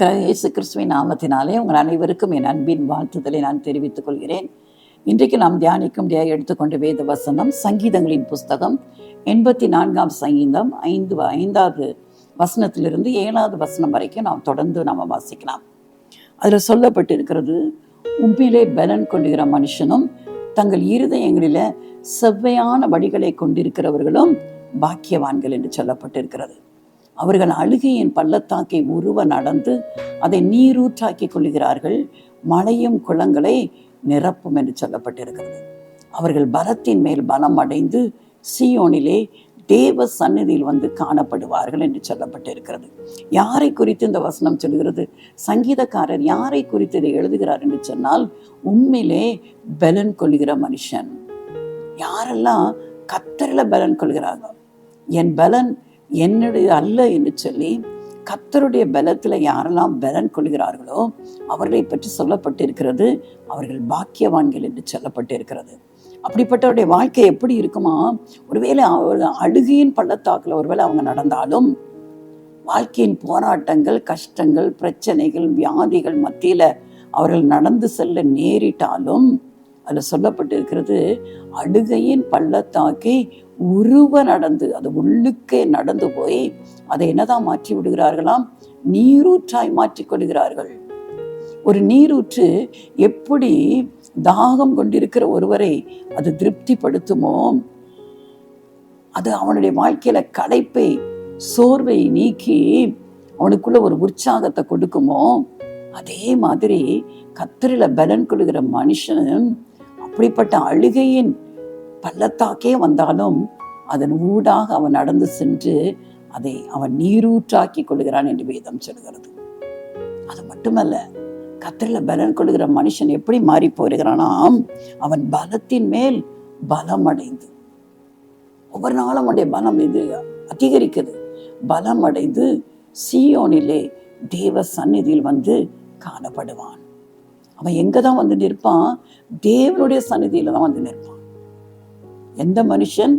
இயேசு கிறிஸ்துவின் நாமத்தினாலே உங்கள் அனைவருக்கும் என் அன்பின் வாழ்த்துதலை நான் தெரிவித்துக் கொள்கிறேன். இன்றைக்கு நாம் தியானிக்கும்படியாக எடுத்துக்கொண்ட வேத வசனம் சங்கீதங்களின் புஸ்தகம் 84ஆம் சங்கீதம் 5வது வசனத்திலிருந்து 7வது வசனம் வரைக்கும் நாம் தொடர்ந்து நாம் வாசிக்கலாம். அதில் சொல்லப்பட்டிருக்கிறது, உண்மையிலே பலன் கொள்ளுகிற மனுஷனும் தங்கள் இருதயங்களில செவ்வையான வழிகளை கொண்டிருக்கிறவர்களும் பாக்கியவான்கள் என்று சொல்லப்பட்டிருக்கிறது. அவர்கள் அழுகையின் பள்ளத்தாக்கை உருவ நடந்து அதை நீரூற்றாக்கி கொள்கிறார்கள், மலையும் குளங்களை நிரப்பும் என்று சொல்லப்பட்டிருக்கிறது. அவர்கள் பலத்தின் மேல் பலம் அடைந்து சீயோனிலே தேவ சந்நிதியில் வந்து காணப்படுவார்கள் என்று சொல்லப்பட்டிருக்கிறது. யாரை குறித்து இந்த வசனம் சொல்கிறது? சங்கீதக்காரர் யாரை குறித்து இதை எழுதுகிறார் என்று சொன்னால், உண்மையிலே பலன் கொள்கிற மனுஷன். யாரெல்லாம் கர்த்தரில் பலன் கொள்கிறார்கள், என் பலன் என்னுடைய அல்ல என்று சொல்லி கர்த்தருடைய பலத்தில் யாரெல்லாம் பலன் கொள்கிறார்களோ அவர்களை பற்றி சொல்லப்பட்டிருக்கிறது, அவர்கள் பாக்கியவான்கள் என்று சொல்லப்பட்டிருக்கிறது. அப்படிப்பட்டவருடைய வாழ்க்கை எப்படி இருக்குமா? ஒருவேளை அழுகையின் பள்ளத்தாக்கில் ஒருவேளை அவங்க நடந்தாலும், வாழ்க்கையின் போராட்டங்கள், கஷ்டங்கள், பிரச்சனைகள், வியாதிகள் மத்தியில் அவர்கள் நடந்து செல்ல நேரிட்டாலும், அதில் சொல்லப்பட்டிருக்கிறது, அழுகையின் பள்ளத்தாக்கை உருவ நடந்து, அது உள்ளுக்கே நடந்து போய் அதை என்னதான் மாற்றி விடுகிறார்களாம்? நீரூற்றாய் மாற்றிக்கொள்கிறார்கள். ஒரு நீரூற்று எப்படி தாகம் கொண்டிருக்கிற ஒருவரை அது திருப்திப்படுத்துமோ, அது அவனுடைய வாழ்க்கையில களைப்பை, சோர்வை நீக்கி அவனுக்குள்ள ஒரு உற்சாகத்தை கொடுக்குமோ, அதே மாதிரி கர்த்தரில பலன் கொள்கிற மனுஷன் அப்படிப்பட்ட அழுகையின் பள்ளத்தாக்கே வந்தாலும் அதன் ஊடாக அவன் நடந்து சென்று அதை அவன் நீரூற்றாக்கி கொள்கிறான் என்று வேதம் சொல்கிறது. அது மட்டுமல்ல, கர்த்தரில பலன் கொள்கிற மனுஷன் எப்படி மாறி போகிறானாம்? அவன் பலத்தின் மேல் பலம் அடைந்து, ஒவ்வொரு நாளும் அவனுடைய பலம் இது அதிகரிக்குது. பலம் அடைந்து சீயோனிலே தேவ சந்நிதியில் வந்து காணப்படுவான். அவன் எங்க தான் வந்து நிற்பான்? தேவனுடைய சந்நிதியில தான் வந்து நிற்பான். எந்த மனுஷன்?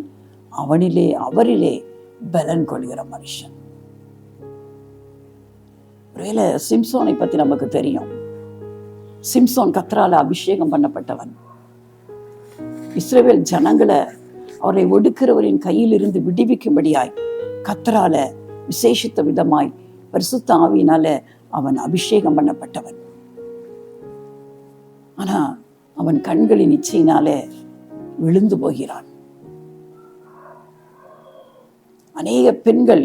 அவரிலே பலன் கொள்கிற மனுஷன். ஒருவேளை சிம்சோனை பத்தி நமக்கு தெரியும். சிம்சோன் கர்த்தரால அபிஷேகம் பண்ணப்பட்டவன். இஸ்ரவேல் ஜனங்களை அவரை ஒடுக்கிறவரின் கையில் இருந்து விடுவிக்கும்படியாய் கர்த்தரால விசேஷித்த விதமாய் பரிசுத்த ஆவியினால அவன் அபிஷேகம் பண்ணப்பட்டவன். ஆனா அவன் கண்களின் இச்சையினாலே விழுந்து போகிறான். அநேக பெண்கள்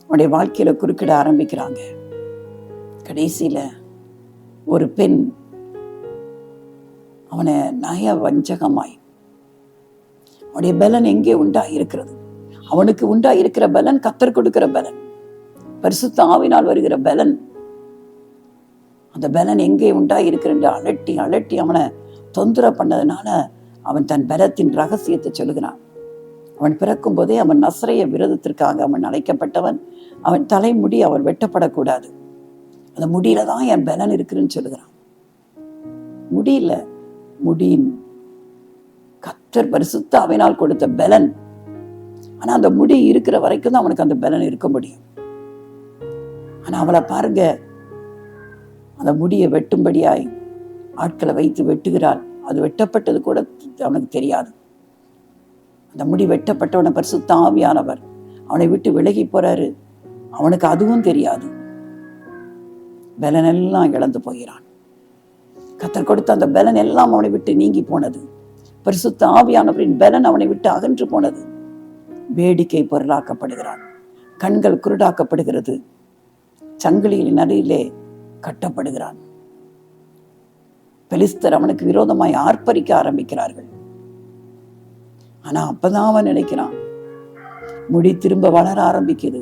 அவனுடைய வாழ்க்கையில குறுக்கிட ஆரம்பிக்கிறாங்க. கடைசியில ஒரு பெண் அவனை நய வஞ்சகமாய், அவனுடைய பலன் எங்கே உண்டாயிருக்கிறது? அவனுக்கு உண்டாயிருக்கிற பலன் கர்த்தர் கொடுக்கிற பலன், பரிசுத்த ஆவியினால் வருகிற பலன். அந்த பலன் எங்கே உண்டாயிருக்கிற என்று அலட்டி அலட்டி அவனை தொந்தரவு பண்ணதுனால அவன் தன் பலத்தின் ரகசியத்தை சொல்லுகிறான். அவன் பிறக்கும் போதே அவன் நசரேய விரதத்திற்காக அவன் அழைக்கப்பட்டவன். அவன் தலைமுடி அவன் வெட்டப்படக்கூடாது. அந்த முடியில தான் என் பலன் இருக்குன்னு சொல்லுகிறான். முடியல, முடியின் கர்த்தர் பரிசுத்த ஆவியினால் கொடுத்த பலன். ஆனா அந்த முடி இருக்கிற வரைக்கும் தான் அவனுக்கு அந்த பலன் இருக்க முடியும். ஆனா அவளை பாருங்க, அந்த முடியை வெட்டும்படியாய் ஆட்களை வைத்து வெட்டுகிறாள். அது வெட்டப்பட்டது கூட அவனுக்கு தெரியாது. அந்த முடி வெட்டப்பட்டவனை பரிசுத்த ஆவியானவர் அவனை விட்டு விலகி போறாரு. அவனுக்கு அதுவும் தெரியாது. பலன் எல்லாம் இழந்து போகிறான். கர்த்தர் கொடுத்த அந்த பலன் எல்லாம் அவனை விட்டு நீங்கி போனது. பரிசுத்த ஆவியானவரின் பலன் அவனை விட்டு அகன்று போனது. வேடிக்கை பொருளாக்கப்படுகிறான். கண்கள் குருடாக்கப்படுகிறது. சங்கிலியின் நடுவிலே கட்டப்படுகிறான். பெலிஸ்தர் அவனுக்கு விரோதமாய் ஆர்ப்பரிக்க ஆரம்பிக்கிறார்கள். ஆனா அப்பதான் அவன் நினைக்கிறான், முடி திரும்ப வளர ஆரம்பிக்குது,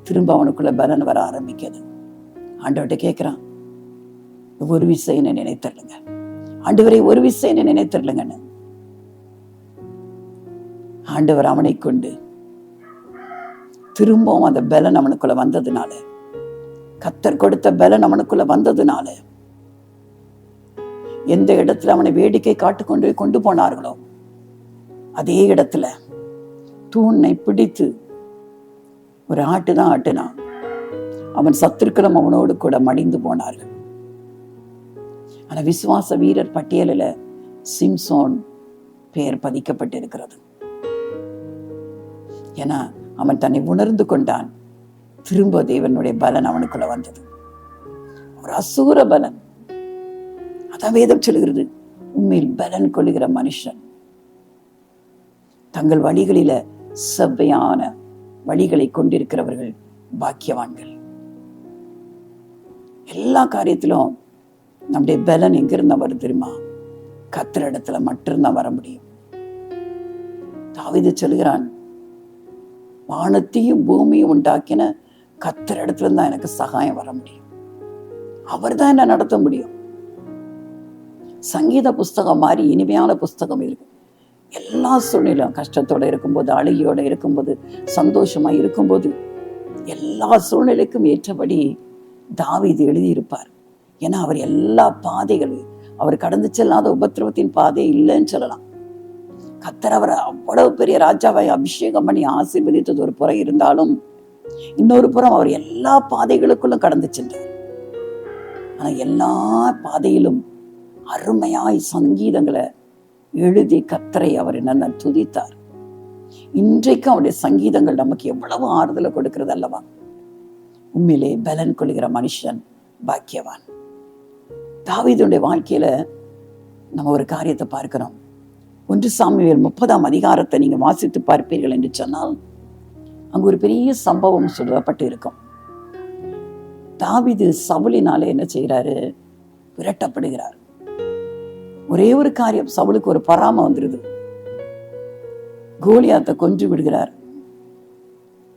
திரும்ப அவனுக்குள்ள பலன் வர ஆரம்பிக்குது. ஆண்டவர்கிட்ட கேட்கிறான், ஒரு விஷயம் என்ன நினைத்தரலுங்க ஆண்டவரை, ஒரு விஷயம் என்ன நினைத்தரலுங்கன்னு. ஆண்டவர் அவனை கொண்டு திரும்பவும் அந்த பலன் அவனுக்குள்ள வந்ததுனால, கர்த்தர் கொடுத்த பலன் அவனுக்குள்ள வந்ததுனால, எந்த இடத்துல அவனை வேடிக்கை காட்டுக்கொண்டு கொண்டு போனார்களோ அதே இடத்துல தூணை பிடித்து ஒரு ஆட்டுதான் ஆட்டுனான். அவன் சத்துருக்களும் அவனோடு கூட மடிந்து போனார்கள். ஆனா விசுவாச வீரர் பட்டியலில் சிம்சோன் பெயர் பதிக்கப்பட்டிருக்கிறது. ஏன்னா அவன் தன்னை உணர்ந்து கொண்டான். திரும்ப தேவனுடைய பலன் அவனுக்குள்ள வந்தது, ஒரு அசூர பலன். அதான் வேதம் சொல்லுகிறது, உண்மையில் பலன் கொள்ளுகிற மனுஷன் தங்கள் வழிகளில செவ்வையான வழிகளை கொண்டிருக்கிறவர்கள் பாக்கியவான்கள். எல்லா காரியத்திலும் நம்முடைய பலன் எங்கிருந்தா வரும் தெரியுமா? கர்த்தர் இடத்துல மட்டும்தான் வர முடியும். தாவீது சொல்கிறான், வானத்தையும் பூமியும் உண்டாக்கின கர்த்தர் இடத்துல தான் எனக்கு சகாயம் வர முடியும். அவர் தான் என்ன நடத்த முடியும். சங்கீத புஸ்தகம் மாதிரி இனிமையான புஸ்தகம் இருக்கு. எல்லா சூழ்நிலையும், கஷ்டத்தோட இருக்கும்போது, அழுகையோட இருக்கும்போது, சந்தோஷமா இருக்கும்போது, எல்லா சூழ்நிலைக்கும் ஏற்றபடி தாவீது எழுதியிருப்பார். ஏன்னா அவர் எல்லா பாதைகளும், அவர் கடந்து செல்லாத உபத்திரவத்தின் பாதை இல்லைன்னு சொல்லலாம். கர்த்தர் அவர் அவ்வளவு பெரிய ராஜாவை அபிஷேகம் பண்ணி ஆசீர்வதித்தது ஒரு புறம் இருந்தாலும், இன்னொரு புறம் அவர் எல்லா பாதைகளுக்குள்ளும் கடந்து சென்றார். ஆனா எல்லா பாதையிலும் அருமையாய் சங்கீதங்களை எழுதி கர்த்தரை அவர் என்ன துதித்தார். இன்றைக்கும் அவருடைய சங்கீதங்கள் நமக்கு எவ்வளவு ஆறுதலை கொடுக்கிறது அல்லவா? உண்மையிலே பலன் கொள்கிற மனுஷன் பாக்கியவான். தாவீதுடைய வாழ்க்கையில நம்ம ஒரு காரியத்தை பார்க்கிறோம். 1 சாமுவேல் 30ஆம் அதிகாரத்தை நீங்க வாசித்து பார்ப்பீர்கள் என்று சொன்னால், அங்கு ஒரு பெரிய சம்பவம் சொல்லப்பட்டு இருக்கும். தாவீது சவுலினால என்ன செய்யறாரு? விரட்டப்படுகிறார். ஒரே ஒரு காரியம், சவுலுக்கு ஒரு பராம வந்துருது. கோலியாத்தை கொன்று விடுகிறார்.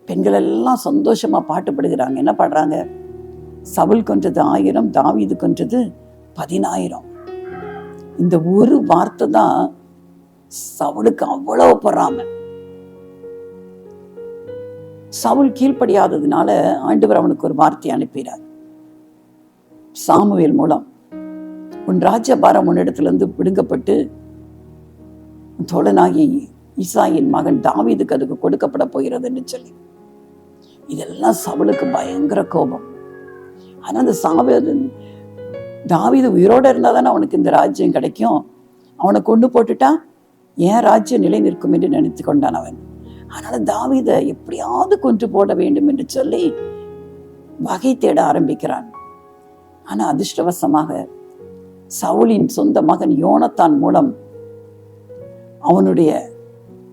பெண்கள் எல்லாம் சந்தோஷமா பாட்டுப்படுகிறாங்க. என்ன பாடுறாங்க? சவுல் கொன்றது 1000, தாவீது கொன்றது 10000. இந்த ஒரு வார்த்தை தான் சவுலுக்கு அவ்வளவு பொறாம. சவுல் கீழ்ப்படியாததுனால ஆண்டவர் அவனுக்கு ஒரு வார்த்தை அனுப்பினார் சாமுவேல் மூலம். உன் ராஜ்யபாரம் உன்னிடத்திலிருந்து பிடுங்கப்பட்டு தோழனாகி ஈசாயின் மகன் தாவீதுக்கு அதுக்கு கொடுக்கப்பட போகிறது என்று சொல்லி. இதெல்லாம் சவுலுக்கு பயங்கர கோபம். ஆனா அந்த தாவீது உயிரோட இருந்தா தானே அவனுக்கு இந்த ராஜ்யம் கிடைக்கும். அவனை கொண்டு போட்டுட்டா ஏன் ராஜ்யம் நிலை நிற்கும் என்று நினைத்து கொண்டான் அவன். அதனால தாவீதை எப்படியாவது கொன்று போட வேண்டும் என்று சொல்லி வகை தேட ஆரம்பிக்கிறான். ஆனா அதிர்ஷ்டவசமாக சவுலின் சொந்த மகன் யோனத்தான் மூலம் அவனுடைய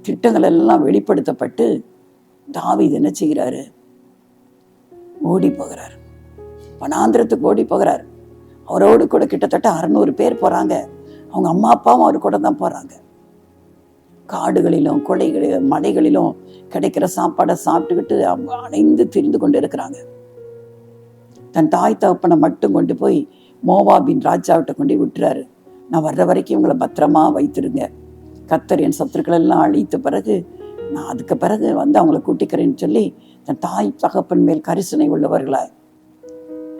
திட்டங்கள் எல்லாம் வெளிப்படுத்தப்பட்டு தாவீது என்ன செய்கிறாரு? ஓடி போகிறார். வனாந்திரத்துக்கு ஓடி போகிறார். அவரோடு கூட கிட்டத்தட்ட 600 பேர் போறாங்க. அவங்க அம்மா அப்பாவும் அவர் கூட தான் போறாங்க. காடுகளிலும் கொலைகளிலும் மலைகளிலும் கிடைக்கிற சாப்பாடை சாப்பிட்டுக்கிட்டு அணைந்து திரிந்து கொண்டு இருக்கிறாங்க. தன் தாய் தகப்பனை மட்டும் கொண்டு போய் மோவாபின் ராஜாவிட்ட கொண்டு விட்டுறாரு. நான் வர்ற வரைக்கும் உங்களை பத்திரமா வைத்திருங்க. கர்த்தர் என் சத்துருக்கள் எல்லாம் அழித்த பிறகு நான் அதுக்கு பிறகு அவங்களை கூட்டிக்கிறேன்னு சொல்லி தன் தாய் தகப்பன் மேல் கரிசனை உள்ளவர்களாய்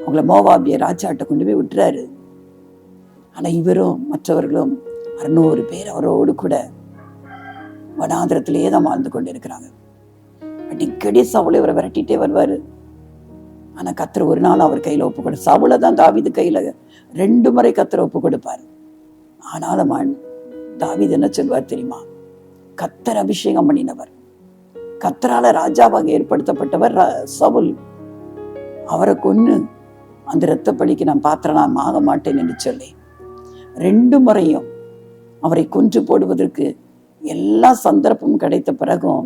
அவங்கள மோவாபிய ராஜாவிட்ட கொண்டு போய் விட்டுறாரு. ஆனா இவரும் மற்றவர்களும் 600 பேர் அவரோடு கூட வனாந்திரத்திலேயே தான் வாழ்ந்து கொண்டு இருக்கிறாங்க. அடிக்கடி சவுளை அவரை விரட்டிட்டே வருவாரு. ஆனா கர்த்தர் ஒரு நாள் அவர் கையில ஒப்பு கொடு. சவுளை தான் தாவீது கையில 2 முறை கர்த்தர் ஒப்பு கொடுப்பாரு. ஆனாலும் தாவீது என்ன சொல்வார் தெரியுமா? கர்த்தர் அபிஷேகம் பண்ணினவர், கர்த்தரால ராஜாவாக ஏற்படுத்தப்பட்டவர் சவுல். அவரை கொன்னு அந்த இரத்த பலிக்கு நான் பாத்திரனாக ஆக மாட்டேன் என்று சொல்லி 2 முறையும் அவரை கொன்று போடுவதற்கு எல்லா சந்தர்ப்பமும் கிடைத்த பிறகும்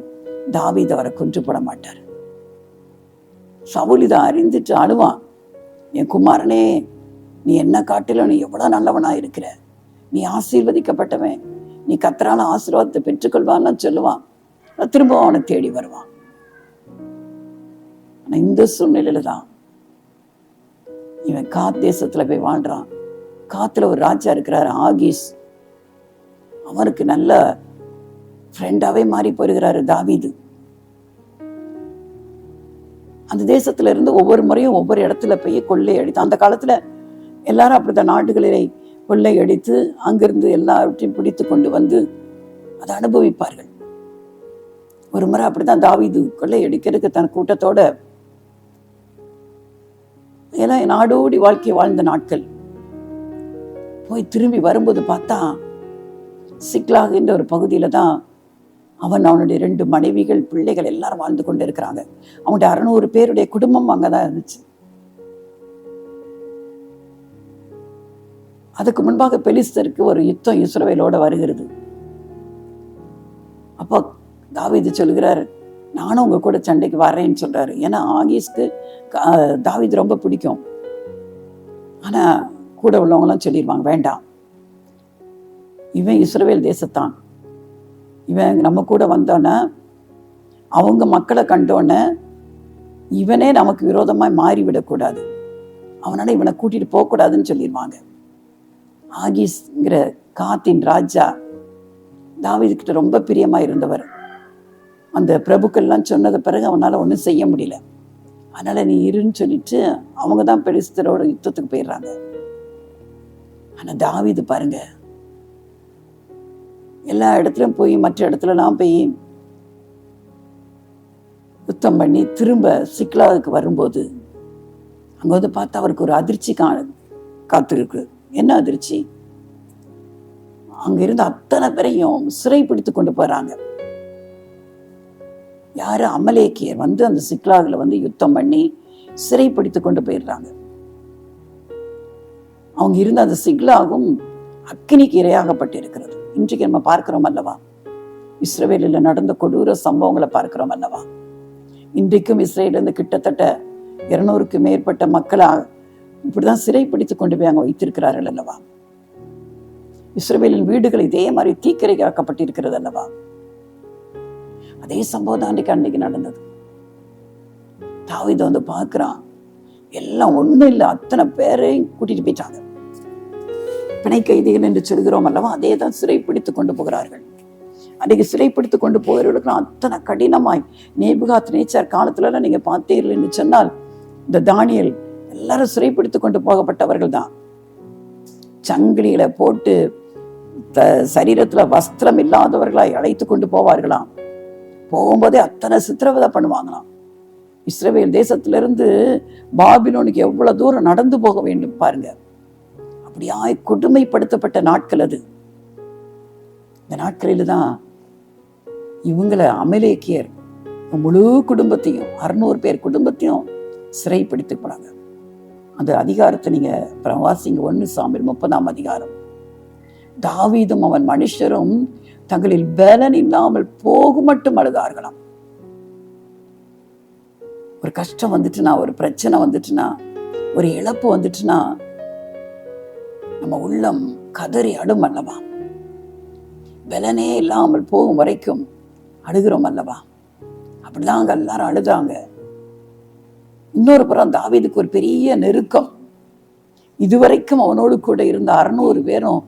தாவீது அவரை கொன்று போட மாட்டார். சவுல் இதை அறிந்துட்டு அழுவான். என் குமாரனே, நீ என்ன காட்டிலும் நீ எவ்வளவு நல்லவனா இருக்கிற, நீ ஆசீர்வதிக்கப்பட்டவன், நீ கர்த்தரால ஆசீர்வாதத்தை பெற்றுக்கொள்வான்னு சொல்லுவான். திரும்ப அவனை தேடி வருவான். ஆனா இந்த சூழ்நிலையில தான் இவன் காத் தேசத்துல போய் வாழ்றான். காத்துல ஒரு ராஜா இருக்கிறார், ஆகீஸ். அவருக்கு நல்ல ஃப்ரெண்டாவே மாறி போயிருக்கிறாரு தாவீது. அந்த தேசத்துல இருந்து ஒவ்வொரு முறையும் ஒவ்வொரு இடத்துல போய் கொள்ளை அடித்து, அந்த காலத்துல எல்லாரும் அப்படித்தான் நாடுகளிலே கொள்ளை அடித்து அங்கிருந்து எல்லாவற்றையும் பிடித்து கொண்டு வந்து அதை அனுபவிப்பார்கள். ஒரு முறை அப்படித்தான் தாவீது கொள்ளை அடிக்கிறதுக்கு தன் கூட்டத்தோட அவங்கெல்லாம் நாடோடி வாழ்க்கை வாழ்ந்த நாட்கள். போய் திரும்பி வரும்போது பார்த்தா சிக்லாக் என்ற ஒரு பகுதியில தான் அவனுடைய 2 மனைவிகள், பிள்ளைகள் எல்லாரும் வாழ்ந்து கொண்டு இருக்கிறாங்க. அவனுடைய 600 பேருடைய குடும்பம் அங்கதான் இருந்துச்சு. அதுக்கு முன்பாக பெலிஸ்தருக்கு ஒரு யுத்தம் இஸ்ரவேலோட வருகிறது. அப்போ தாவீது சொல்கிறார், நானும் உங்க கூட சண்டைக்கு வர்றேன்னு சொல்றாரு. ஏன்னா ஆகீஸ்க்கு தாவீது ரொம்ப பிடிக்கும். ஆனா கூட உள்ளவங்களாம் சொல்லிடுவாங்க, வேண்டாம், இவன் இஸ்ரவேல் தேசத்தான், இவன் நம்ம கூட வந்தோன்னே அவங்க மக்களை கண்டோன்னே இவனே நமக்கு விரோதமாய் மாறிவிடக்கூடாது, அவனால இவனை கூட்டிட்டு போகக்கூடாதுன்னு சொல்லிடுவாங்க. ஆகீஸ்ங்கிற காத்தின் ராஜா தாவீது கிட்ட ரொம்ப பிரியமா இருந்தவர். அந்த பிரபுக்கள்லாம் சொன்னது பிறகு அவனால ஒன்றும் செய்ய முடியல. அதனால நீ இருன்னு சொல்லிட்டு அவங்க தான் பெலிஸ்தரோட யுத்தத்துக்கு போயிடுறாங்க. ஆனா தாவீது பாருங்க, எல்லா இடத்துலயும் போய் மற்ற இடத்துலலாம் போய் யுத்தம் பண்ணி திரும்ப சிக்லாவுக்கு வரும்போது அங்க வந்து பார்த்தா அவருக்கு ஒரு அதிர்ச்சி காத்திருக்கு. என்ன அதிர்ச்சி? அங்க இருந்து அத்தனை பேரையும் சிறை பிடித்து கொண்டு போறாங்க. யாரு? அமலேக்கியர் வந்து அந்த சிக்லாகுல வந்து யுத்தம் பண்ணி சிறை பிடித்து கொண்டு போயிடுறாங்க. அவங்க இருந்த அந்த சிக்லாகும் அக்கினிக்கு இரையாகப்பட்டிருக்கிறது. இன்றைக்கு நம்ம பார்க்கிறோம் அல்லவா, இஸ்ரவேலில் நடந்த கொடூர சம்பவங்களை பார்க்கிறோம் அல்லவா. இன்றைக்கும் இஸ்ரேல் இருந்து கிட்டத்தட்ட 200க்கு மேற்பட்ட மக்களை இப்படிதான் சிறை பிடித்து கொண்டு போய் அங்க வைத்திருக்கிறார்கள் அல்லவா. இஸ்ரவேலின் வீடுகள் இதே மாதிரி தீக்கிரையாக்கப்பட்டிருக்கிறது அல்லவா. அதே சம்பவம் தான் அன்னைக்கு நடந்தது. தாவீது வந்து பார்க்கிறான், எல்லாம் ஒண்ணும் இல்லை, அத்தனை பேரையும் கூட்டிட்டு போயிட்டாங்க. பிணை கைதிகள் என்று சொல்கிறோம் அல்லவா, அதே தான் சிறை பிடித்து கொண்டு போகிறார்கள். அன்றைக்கு சிறைப்பிடித்து கொண்டு போகிறவர்களுக்கு அத்தனை கடினமாய் நேபுகாத் நேச்சார் காலத்துலலாம் நீங்க பார்த்தீர்கள் என்று சொன்னால் இந்த தானியேல் எல்லாரும் சிறைப்பிடித்து கொண்டு போகப்பட்டவர்கள் தான். சங்கிலிகளை போட்டு சரீரத்துல வஸ்திரம் இல்லாதவர்களாய் அழைத்து கொண்டு போவார்களாம். போகும்போதே அத்தனை சித்திரவதை பண்ணுவாங்களாம். இஸ்ரவேல் தேசத்திலிருந்து பாபிலோனுக்கு எவ்வளவு தூரம் நடந்து போக வேண்டும் பாருங்க. அப்படியாய் கொடுமைப்படுத்தப்பட்ட நாட்கள் அது. இந்த நாட்களில் தான் இவங்களை அமலேக்கியர் முழு குடும்பத்தையும் 600 பேர் குடும்பத்தையும் சிறைப்பிடித்து போனாங்க. அந்த அதிகாரத்தை நீங்க வாசிங்க, 1 சாமுவேல் 30ஆம் அதிகாரம். தாவீதும் அவன் மனுஷரும் தங்களில் பலன் இல்லாமல் போக மட்டும் அழுதார்களாம். ஒரு கஷ்டம் வந்துட்டுனா, ஒரு பிரச்சனை வந்துட்டுனா, ஒரு இழப்பு வந்துட்டுனா நம்ம உள்ளம் கதறி அடும் அல்லவா. பலனே இல்லாமல் போகும் வரைக்கும் அழுகிறோம் அல்லவா. அப்படிதான் அங்க எல்லாரும் அழுதாங்க. இன்னொரு புறம் தாவீதுக்கு ஒரு பெரிய நெருக்கம். இதுவரைக்கும் அவனோடு கூட இருந்த 600 பேரும்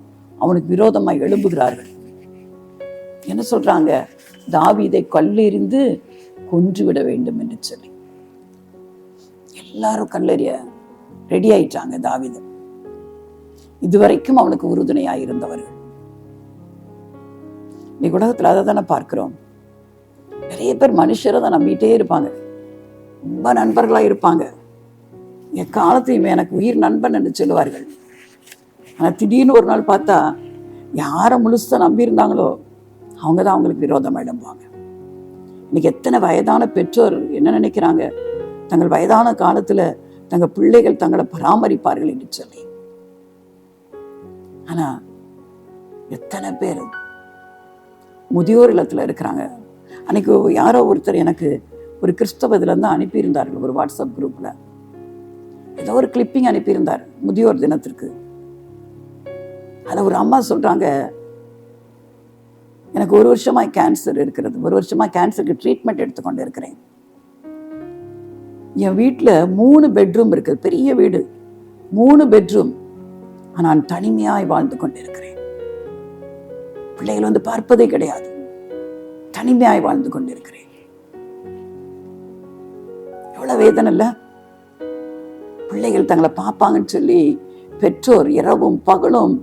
அவனுக்கு விரோதமாய் எழும்புகிறார்கள். என்ன சொல்றாங்க? தாவீதை கல்லெறிந்து கொன்றுவிட வேண்டும் என்று சொல்லி எல்லாரும் கல்லெறிய ரெடி ஆயிட்டாங்க. தாவீது இதுவரைக்கும் அவனுக்கு உறுதுணையாய் இருந்தவர்கள். இன்னைக்கு உலகத்துல அதை தானே பார்க்கிறோம். நிறைய பேர் மனுஷரை தான் நம்பிட்டே இருப்பாங்க, ரொம்ப நண்பர்களா இருப்பாங்க. எக்காலத்தையும் எனக்கு உயிர் நண்பன் என்று சொல்லுவார்கள். ஆனா திடீர்னு ஒரு நாள் பார்த்தா யாரை முழுசா நம்பி இருந்தாங்களோ அவங்க தான் அவங்களுக்கு விரோதமா எழும்புவாங்க. இன்னைக்கு எத்தனை வயதான பெற்றோர் என்ன நினைக்கிறாங்க, தங்கள் வயதான காலத்துல தங்கள் பிள்ளைகள் தங்களை பராமரிப்பார்கள் என்று சொல்லி. ஆனா எத்தனை பேர் முதியோர் இல்லத்துல இருக்கிறாங்க. அன்னைக்கு யாரோ ஒருத்தர் எனக்கு ஒரு கிறிஸ்தவத்துல இருந்து அனுப்பியிருந்தார்கள், ஒரு வாட்ஸ்அப் குரூப்ல ஏதோ ஒரு கிளிப்பிங் அனுப்பியிருந்தார் முதியோர் தினத்திற்கு. அதுல ஒரு அம்மா சொல்றாங்க, எனக்கு 1 வருஷமா கேன்சர் இருக்கிறது, 1 வருஷமா கேன்சருக்கு ட்ரீட்மெண்ட் எடுத்துக்கொண்டு இருக்கிறேன். என் வீட்டுல 3 பெட்ரூம் இருக்குது, பெரிய வீடு, 3 பெட்ரூம். நான் தனிமையாய் வாழ்ந்து கொண்டிருக்கிறேன். பிள்ளைகள் வந்து பார்ப்பதே கிடையாது, தனிமையாய் வாழ்ந்து கொண்டிருக்கிறேன். எவ்வளவு வேதனை இல்ல? பிள்ளைகள் தங்களை பார்ப்பாங்கன்னு சொல்லி பெற்றோர் இரவும் பகலும்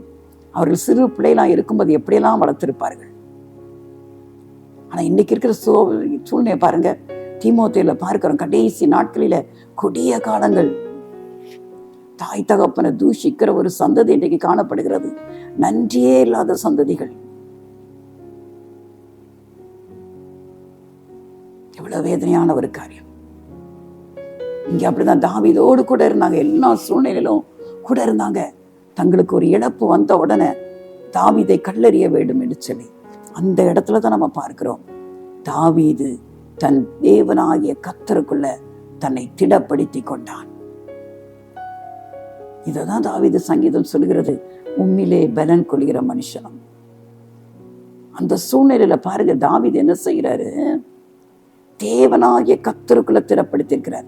அவர்கள் சிறு பிள்ளைலாம் இருக்கும்போது எப்படியெல்லாம் வளர்த்திருப்பார்கள். ஆனா இன்னைக்கு இருக்கிற சூழ்நிலை பாருங்க. தீமோத்தேயுல பார்க்கிறோம், கடைசி நாட்களில கொடிய காலங்கள் தாய் தகப்பனை தூஷிக்கிற ஒரு சந்ததி இன்றைக்கு காணப்படுகிறது. நன்றியே இல்லாத சந்ததிகள். எவ்வளவு வேதனையான ஒரு காரியம். இங்க அப்படிதான் தாவீதோடு கூட இருந்தாங்க, எல்லா சூழ்நிலையிலும் கூட இருந்தாங்க. தங்களுக்கு ஒரு இழப்பு வந்த உடனே தாவீதை கல்லெறிய வேண்டும் என்று சொல்லி அந்த இடத்துலதான் நம்ம பார்க்கிறோம். தாவீது தன் தேவனாகிய கர்த்தருக்குள்ள தன்னை திடப்படுத்தி கொண்டான். இததான் தாவீது சங்கீதம் சொல்கிறது, உம்மிலே பலன் கொள்கிற மனுஷனும். அந்த சூழ்நிலையில பாருங்க, தாவீது என்ன செய்யறாரு, தேவனாகிய கர்த்தருக்குள்ள திடப்படுத்தியிருக்கிறார்.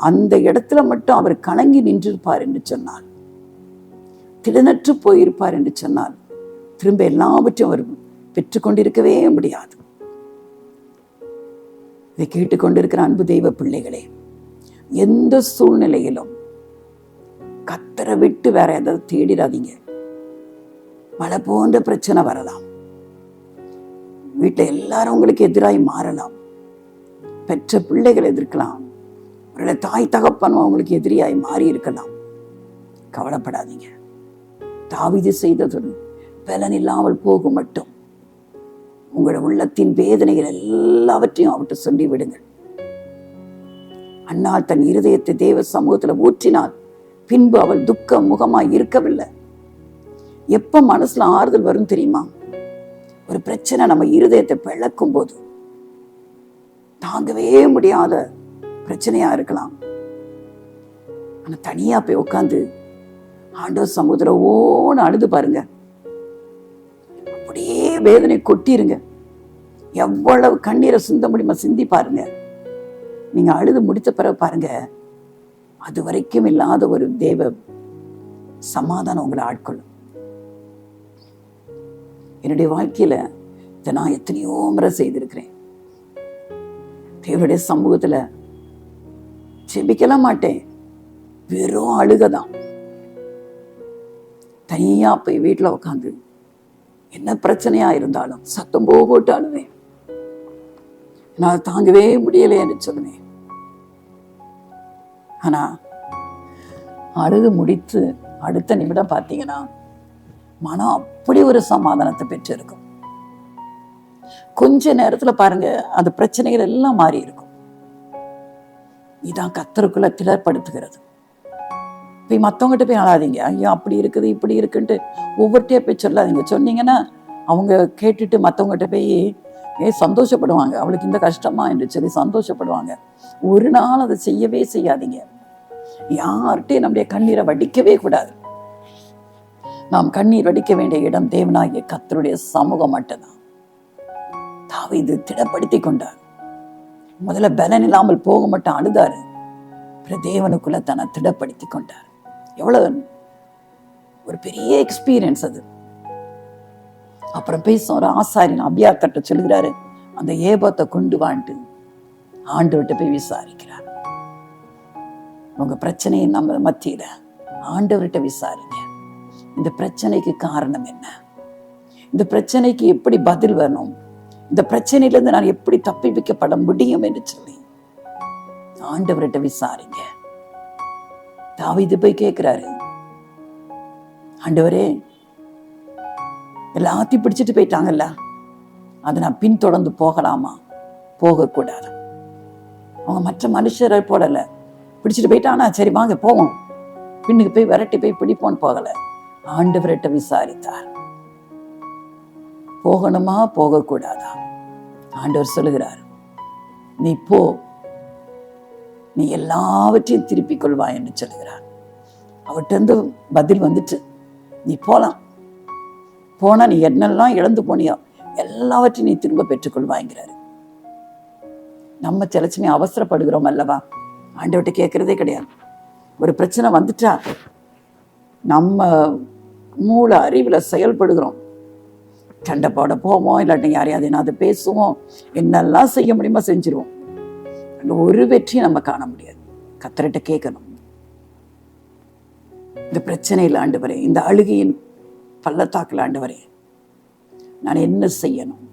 அந்த இடத்துல மட்டும் அவர் கலங்கி நின்றிருப்பார் என்று சொன்னால், திடனற்று போயிருப்பார் என்று சொன்னால், திரும்ப எல்லாவற்றையும் அவர் பெற்றுக்கொண்டிருக்கவே முடியாது. இதை கேட்டுக்கொண்டிருக்கிற அன்பு தெய்வ பிள்ளைகளே, எந்த சூழ்நிலையிலும் கர்த்தரை விட்டு வேற ஏதாவது தேடிடாதீங்க. மழை போன்ற பிரச்சனை வரலாம், வீட்டில் எல்லாரும் உங்களுக்கு எதிராய் மாறலாம், பெற்ற பிள்ளைகள் எதிர்க்கலாம், அவருடைய தாய் தகப்பனும் அவங்களுக்கு எதிரியாய் மாறி இருக்கலாம். கவலைப்படாதீங்க. தாவீது செய்தது பலன் இல்லாமல் போகும் மட்டும் உங்களோட உள்ளத்தின் வேதனைகள் எல்லாவற்றையும் அவர்கிட்ட சொல்லி விடுங்கள். அன்னாள் தன் இருதயத்தை தேவ சமூகத்துல ஊற்றினாள். பின்பு அவள் துக்க முகமாய் இருக்கவில்லை. எப்ப மனசுல ஆறுதல் வரும் தெரியுமா? ஒரு பிரச்சனை நம்ம இருதயத்தை பிளக்கும் போது, தாங்கவே முடியாத பிரச்சனையா இருக்கலாம். ஆனா தனியா போய் உட்காந்து ஆண்டவர் சமூகத்துல ஓன்னு அழுது பாருங்க, அப்படியே வேதனை கொட்டிருங்க. எவ்வளவு கண்ணீரை சிந்த முடியுமா சிந்தி பாருங்க. நீங்க அழுது முடித்த பிறகு பாருங்க, அது வரைக்கும் இல்லாத ஒரு தேவ சமாதானம் உங்களை ஆட்கொள்ளும். என்னுடைய வாழ்க்கையில இதை நான் எத்தனையோ முறை செய்திருக்கிறேன். தேவனுடைய சமூகத்துல செபிக்கலாம் மாட்டேன், வெறும் அழுகதான். தனியா போய் வீட்டுல உட்காந்து என்ன பிரச்சனையா இருந்தாலும் சத்தம் போட்டு அழுவேன். நான் தாங்கவே முடியலைன்னு சொல்லுவேன். ஆனா அழுது முடித்து அடுத்த நிமிடம் பார்த்தீங்கன்னா மனம் அப்படி ஒரு சமாதானத்தை பெற்று இருக்கும். கொஞ்ச நேரத்துல பாருங்க, அந்த பிரச்சனைகள் எல்லாம் மாறி இருக்கும். இதான் கர்த்தருக்குள்ள திடப்படுத்துகிறது. போய் மற்றவங்ககிட்ட போய் அழாதீங்க, ஐயோ அப்படி இருக்குது இப்படி இருக்குன்ட்டு ஒவ்வொருத்தையும் போய் சொல்லாதீங்க. சொன்னீங்கன்னா அவங்க கேட்டுட்டு மற்றவங்ககிட்ட போய் சந்தோஷப்படுவாங்க, அவளுக்கு இந்த கஷ்டமா என்று சொல்லி சந்தோஷப்படுவாங்க. ஒரு நாள் அதை செய்யவே செய்யாதீங்க. யார்கிட்டையும் நம்முடைய கண்ணீரை வடிக்கவே கூடாது. நாம் கண்ணீர் வடிக்க வேண்டிய இடம் தேவனாகிய கர்த்தருடைய சமூகம் மட்டும்தான். தாவீது திடப்படுத்தி கொண்டார். முதல்ல பலன் இல்லாமல் போக மட்டும் அழுதாரு, தேவனுக்குள்ள தன்னை திடப்படுத்தி கொண்டார். எவ்வளவு ஒரு பெரிய எக்ஸ்பீரியன்ஸ் அது. அப்புறம் பேசும் ஒரு ஆசாரியன் அபியாத்தட்ட சொல்லுகிறாரு, அந்த ஏபத்தை கொண்டு வாண்டு ஆண்டவர்கிட்ட போய் விசாரிக்கிறார். உங்க பிரச்சனையை நம்ம மத்தியில ஆண்டவர்கிட்ட விசாரிங்க. இந்த பிரச்சனைக்கு காரணம் என்ன? இந்த பிரச்சனைக்கு எப்படி பதில் வரணும்? இந்த பிரச்சனையிலிருந்து நான் எப்படி தப்பிப்பிக்கப்பட முடியும் என்று சொல்லி ஆண்டவர்கிட்ட விசாரிங்க. தாவீது போய் கேட்கிறாரு, ஆண்டவரே எல்லாத்தையும் பிடிச்சிட்டு போயிட்டாங்கல்ல, அதை நான் பின்தொடர்ந்து போகலாமா? போகக்கூடாது. அவங்க மற்ற மனுஷரை போடல, பிடிச்சிட்டு போயிட்டானா சரி வாங்க போவோம், பின்னுக்கு போய் விரட்டி போய் பிடிப்போன்னு போகல. ஆண்டவர்கிட்ட விசாரித்தார். போகணுமா போகக்கூடாதா? ஆண்டவர் சொல்லுகிறார், நீ போ, நீ எல்லாவற்றையும் திருப்பிக் கொள்வாய் என்று சொல்லுகிறார். அவர்கிட்ட இருந்து பதில் வந்துட்டு நீ போலாம், போனா நீ என்னெல்லாம் இழந்து போனியோ எல்லாவற்றையும் நீ திரும்ப பெற்றுக்கொள்வாய்ங்கிறாரு. நம்ம சில சமயம் அவசரப்படுகிறோம் அல்லவா? ஆண்டவர்கிட்ட கேட்கறதே கிடையாது. ஒரு பிரச்சனை வந்துட்டா நம்ம மூளை அறிவுல செயல்படுகிறோம். சண்டை போட போவோம், இல்லாட்டி யாரையாவது என்ன பேசுவோம், என்னெல்லாம் செய்ய முடியுமோ செஞ்சிருவோம். ஒரு வெற்றியும் நம்ம காண முடியாது. கர்த்தர்கிட்ட கேட்கணும், இந்த பிரச்சனையில் ஆண்டவரே, இந்த அழுகையின் பள்ளத்தாக்கில் ஆண்டவரே, நான் என்ன செய்யணும்?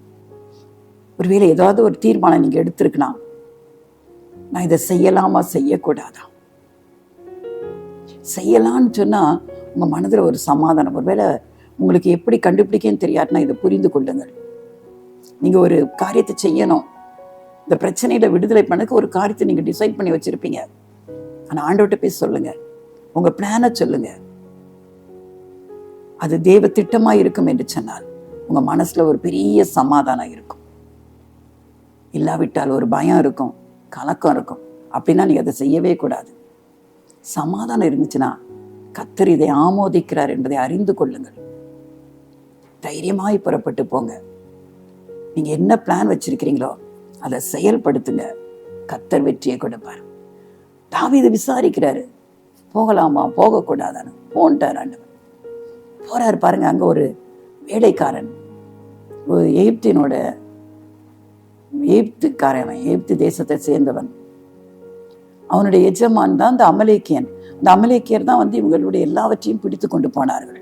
ஒருவேளை ஏதாவது ஒரு தீர்மானம் நீங்க எடுத்திருக்கலாம், நான் இதை செய்யலாமா செய்யக்கூடாதா? செய்யலான்னு சொன்னால் உங்கள் மனதில் ஒரு சமாதானம். ஒருவேளை உங்களுக்கு எப்படி கண்டுபிடிக்கன்னு தெரியாதுன்னா இதை புரிந்து கொள்ளுங்கள். நீங்கள் ஒரு காரியத்தை செய்யணும், இந்த பிரச்சனையில் விடுதலை பண்ணக்கு ஒரு காரியத்தை நீங்கள் டிசைட் பண்ணி வச்சுருப்பீங்க. ஆனால் ஆண்டவர்கிட்ட போய் சொல்லுங்கள், உங்கள் பிளானை சொல்லுங்கள். அது தேவ திட்டமாக இருக்கும் என்று சொன்னால் உங்கள் மனசில் ஒரு பெரிய சமாதானம் இருக்கும். இல்லாவிட்டால் ஒரு பயம் இருக்கும், கலக்கம் இருக்கும். அப்படின்னா நீங்கள் அதை செய்யவே கூடாது. சமாதானம் இருந்துச்சுன்னா கர்த்தர் இதை ஆமோதிக்கிறார் என்பதை அறிந்து கொள்ளுங்கள். தைரியமாய் புறப்பட்டு போங்க. நீங்கள் என்ன பிளான் வச்சிருக்கிறீங்களோ அதை செயல்படுத்துங்க. கர்த்தர் வெற்றியை கொடுப்பார். தாவீது விசாரிக்கிறாரு, போகலாமா போகக்கூடாதான்னு. போன்ட்டார் ஆண்டவர். போறாரு பாருங்க. அங்கே ஒரு வேலைக்காரன், ஒரு எகிப்து தேசத்தை சேர்ந்தவன். அவனுடைய எஜமான் தான் அந்த அமலேக்கியன். அந்த அமலேக்கியர் தான் இவங்களுடைய எல்லாவற்றையும் பிடித்து கொண்டு போனார்கள்.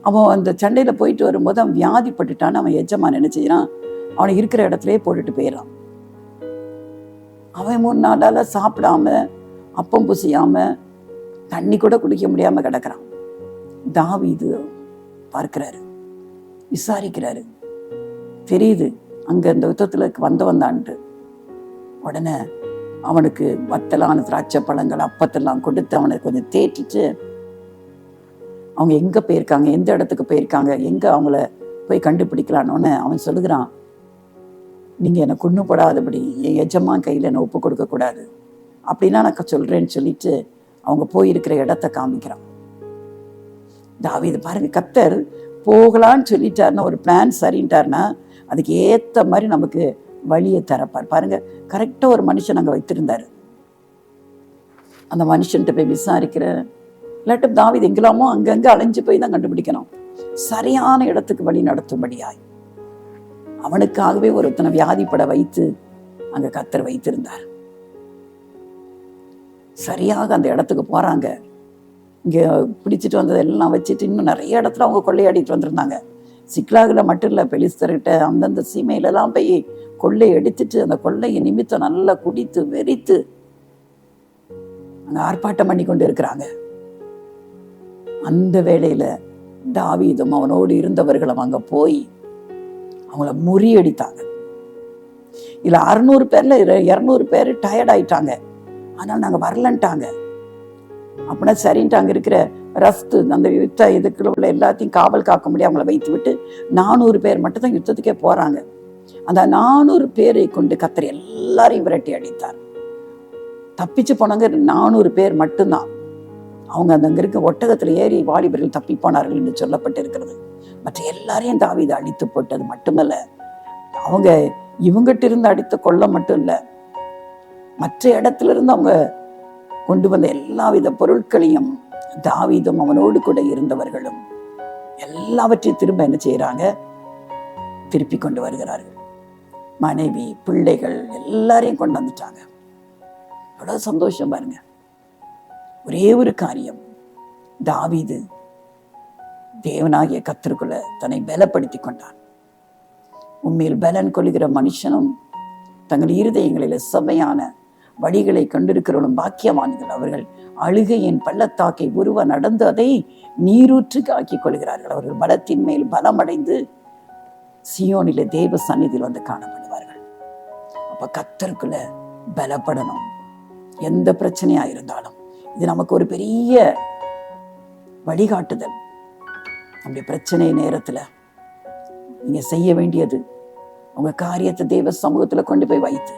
அவன் அந்த சண்டையில் போயிட்டு வரும்போது அவன் வியாதிப்பட்டுட்டான்னு அவன் எஜமான் என்ன செய்யறான், அவனை இருக்கிற இடத்துலயே போட்டுட்டு போயிடறான். அவன் 3 நாளால சாப்பிடாம, அப்பம் புசியாம, தண்ணி கூட குடிக்க முடியாம கிடக்கிறான். தாவீது பார்க்கிறாரு, விசாரிக்கிறாரு. தெரியுது அங்க அந்த யுத்தத்துல வந்தவன் தான்ட்டு. உடனே அவனுக்கு வத்தலான திராட்சை பழங்கள் அப்பத்தெல்லாம் கொடுத்து அவனை கொஞ்சம் தேற்றிட்டு, அவங்க எங்க போயிருக்காங்க, எந்த இடத்துக்கு போயிருக்காங்க, எங்க அவங்கள போய் கண்டுபிடிக்கலான்னு அவன் சொல்லுகிறான், நீங்க என்னை கொண்டு போடாதபடி என் எஜமான் கையில என்னை ஒப்பு கொடுக்க கூடாது அப்படின்னா நான் சொல்றேன்னு சொல்லிட்டு அவங்க போயிருக்கிற இடத்த காமிக்கிறான். தாவீது பாருங்க, கர்த்தர் போகலான்னு சொல்லிட்டாருன்னா, ஒரு பிளான் சரின்ட்டாருன்னா அதுக்கு ஏத்த மாதிரி நமக்கு வழியை தரப்பார். பாருங்க, கரெக்டா ஒரு மனுஷன் அங்க வைத்திருந்தாரு. அந்த மனுஷன்கிட்ட போய் விசாரிக்கிற, இல்லாட்டி தாவீது எங்கெல்லாமோ அங்கங்க அலைஞ்சு போய் தான் கண்டுபிடிக்கணும். சரியான இடத்துக்கு வழி நடத்தும்படியாய் அவனுக்காகவே ஒருத்தனை வியாதிப்பட வைத்து அங்க கர்த்தர் வைத்திருந்தார். சரியாக அந்த இடத்துக்கு போறாங்க. இங்க பிடிச்சிட்டு வந்ததெல்லாம் வச்சுட்டு இன்னும் நிறைய இடத்துல அவங்க கொள்ளையாடிட்டு வந்திருந்தாங்க. சிக்லாகில் மட்டும் இல்லை, பெலிஸ்தர்கிட்ட அந்தந்த சீமையிலெல்லாம் போய் கொள்ளை எடுத்துட்டு அந்த கொள்ளையை நிமித்தம் நல்லா குடித்து வெறித்து அங்க ஆர்ப்பாட்டம் பண்ணி கொண்டு இருக்கிறாங்க. அந்த வேளையில தாவீதும் அவனோடு இருந்தவர்களும் அங்க போய் அவங்கள முறியடித்தாங்க. இல்ல 600 பேர்ல 200 பேர் டயர்ட் ஆயிட்டாங்க. ஆனால் நாங்க வரலன்ட்டாங்க. அப்படின்னா சரின்ட்டு அங்க இருக்கிற ரஸ்து அந்த யுத்த இதுக்குள்ள உள்ள எல்லாத்தையும் காவல் காக்க முடியும் அவங்கள வைத்து விட்டு 400 பேர் மட்டும் தான் யுத்தத்துக்கே போறாங்க. அந்த 400 பேரை கொண்டு கர்த்தர் எல்லாரையும் விரட்டி அடித்தார். தப்பிச்சு போனாங்க 400 பேர் மட்டும்தான். அவங்க அங்க இருக்க ஒட்டகத்துல ஏறி வாலிபர்கள் தப்பி போனார்கள் என்று சொல்லப்பட்டு இருக்கிறது. மற்ற எல்லாரையும் தாவீது அடித்து போட்டது மட்டுமல்ல, அவங்க இவங்கிட்ட இருந்து அடித்து கொள்ள மட்டும் இல்லை, மற்ற இடத்துல இருந்து அவங்க கொண்டு வந்த எல்லா வித பொருட்களையும் தாவீதும் அவனோடு கூட இருந்தவர்களும் எல்லாவற்றையும் திரும்ப என்ன செய்யறாங்க, திருப்பி கொண்டு வருகிறார்கள். மனைவி, பிள்ளைகள் எல்லாரையும் கொண்டு வந்துட்டாங்க. எவ்வளவு சந்தோஷம் பாருங்க. ஒரே ஒரு காரியம், தாவீது தேவனாகிய கர்த்தருக்குள்ள தன்னை பலப்படுத்தி கொண்டான். உண்மையில் பலன் கொள்கிற மனுஷனும் தங்கள் இருதயங்களில் செம்மையான வழிகளை கண்டிருக்கிறவர்களும் பாக்கியவான்கள். அவர்கள் அழுகையின் பள்ளத்தாக்கை உருவ நடந்து அதை நீரூற்றுக்கு ஆக்கிக் கொள்கிறார்கள். அவர்கள் பலத்தின் மேல் பலமடைந்து சியோனில தேவ சந்நிதியில் வந்து காணப்படுவார்கள். அப்ப கர்த்தருக்குள்ள பலப்படணும். எந்த பிரச்சனையா இருந்தாலும் இது நமக்கு ஒரு பெரிய வழிகாட்டுதல். நம்முடைய பிரச்சனை நேரத்துல நீங்க செய்ய வேண்டியது, உங்க காரியத்தை தேவ சமூகத்துல கொண்டு போய் வைத்து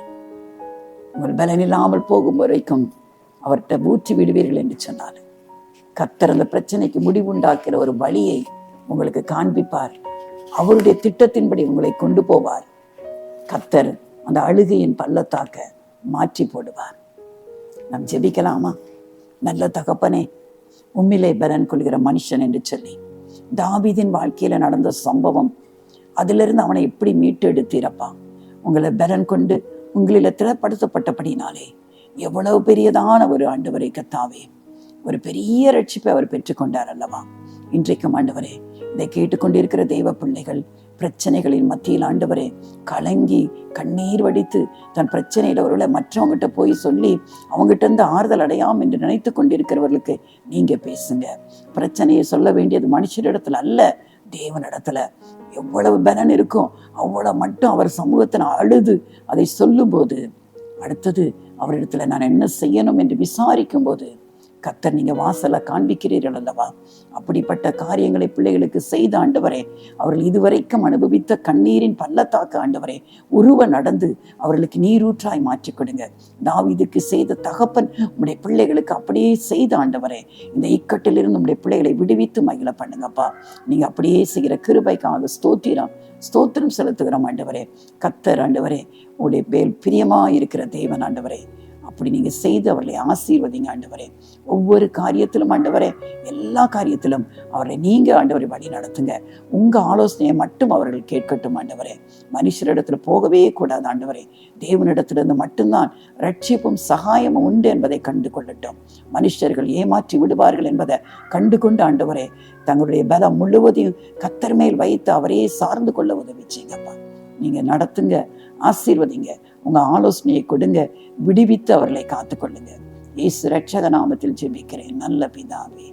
உங்கள் பலன் இல்லாமல் போகும் வரைக்கும் அவர்கிட்ட ஊற்றி விடுவீர்கள் என்று சொன்னார். கர்த்தர் அந்த பிரச்சனைக்கு முடிவுண்டாக்கிற ஒரு வழியை உங்களுக்கு காண்பிப்பார். அவருடைய திட்டத்தின்படி உங்களை கொண்டு போவார். கர்த்தர் அந்த அழுகையின் பள்ளத்தாக்க மாற்றி போடுவார். நாம் ஜெபிக்கலாமா? நல்ல தகப்பனே, உம்மிலே பலன் கொள்கிற மனுஷன் என்று சொல்லி தாவீதின் வாழ்க்கையில நடந்த சம்பவம், அதிலிருந்து அவனை எப்படி மீட்டு எடுத்தீரப்பா. உங்களை பலன் கொண்டு உங்களில திறப்படுத்தப்பட்டபடினாலே எவ்வளவு பெரியதான ஒரு ஆண்டவரை கர்த்தாவே, ஒரு பெரிய ரட்சிப்பை அவர் பெற்றுக்கொண்டார் அல்லவா. இன்றைக்கும் ஆண்டவரே, இதை கேட்டுக்கொண்டிருக்கிற தெய்வ பிள்ளைகள் பிரச்சனைகளின் மத்தியில் ஆண்டவரே கலங்கி கண்ணீர் வடித்து தன் பிரச்சனையில ஒருவேளை மற்றவங்ககிட்ட போய் சொல்லி அவங்ககிட்ட இருந்து ஆறுதல் அடையாம் என்று நினைத்து கொண்டிருக்கிறவர்களுக்கு நீங்க பேசுங்க. பிரச்சனையை சொல்ல வேண்டியது மனுஷரிடத்துல அல்ல, தேவனிடத்துல. எவ்வளவு பலன் இருக்கும் அவ்வளவு மட்டும் அவர் சமூகத்தில் அழுது அதை சொல்லும் போது, அடுத்தது அவரிடத்துல நான் என்ன செய்யணும் என்று விசாரிக்கும் போது கர்த்தர் நீங்க வாசலை காண்பிக்கிறீர்கள் அல்லவா? அப்படிப்பட்ட காரியங்களை பிள்ளைகளுக்கு செய்த ஆண்டவரே, அவர்கள் இதுவரைக்கும் அனுபவித்த கண்ணீரின் பள்ளத்தாக்கு ஆண்டவரே உருவ நடந்து அவர்களுக்கு நீரூற்றாய் மாற்றி கொடுங்க. தாவீதுக்கு செய்த தகப்பன் உம்முடைய பிள்ளைகளுக்கு அப்படியே செய்த ஆண்டவரே, இந்த இக்கட்டிலிருந்து உம்முடைய பிள்ளைகளை விடுவித்து மகிழ பண்ணுங்கப்பா. நீங்க அப்படியே செய்கிற கிருபைக்காக ஸ்தோத்திரம் செலுத்துகிறோம் ஆண்டவரே. கர்த்தர் ஆண்டவரே உடைய மேல் பிரியமா இருக்கிற தேவன் ஆண்டவரே, அப்படி நீங்க செய்து அவர்களை ஆசீர்வதிங்க ஆண்டவரே. ஒவ்வொரு காரியத்திலும் ஆண்டவரே, எல்லா காரியத்திலும் அவரை நீங்க ஆண்டவரை வழி நடத்துங்க. உங்க ஆலோசனையை மட்டும் அவர்கள் கேட்கட்டும் ஆண்டவரே. மனுஷரிடத்துல போகவே கூடாது ஆண்டவரே. தேவனிடத்திலிருந்து மட்டும்தான் ரட்சிப்பும் சகாயமும் உண்டு என்பதை கண்டு கொள்ளட்டும். மனுஷர்கள் ஏமாற்றி விடுவார்கள் என்பதை கண்டு கொண்டு ஆண்டவரே தங்களுடைய பலம் முழுவதையும் கர்த்தர் மேல் வைத்து அவரையே சார்ந்து கொள்ள உதவி செய்யுங்கப்பா. நீங்க நடத்துங்க, ஆசீர்வதிங்க, உங்க ஆலோசனையை கொடுங்க, விடுவித்து அவர்களை காத்துக்கொள்ளுங்க. இயேசு ரட்சக நாமத்தில் ஜெபிக்கிறேன் நல்ல பிதாவே.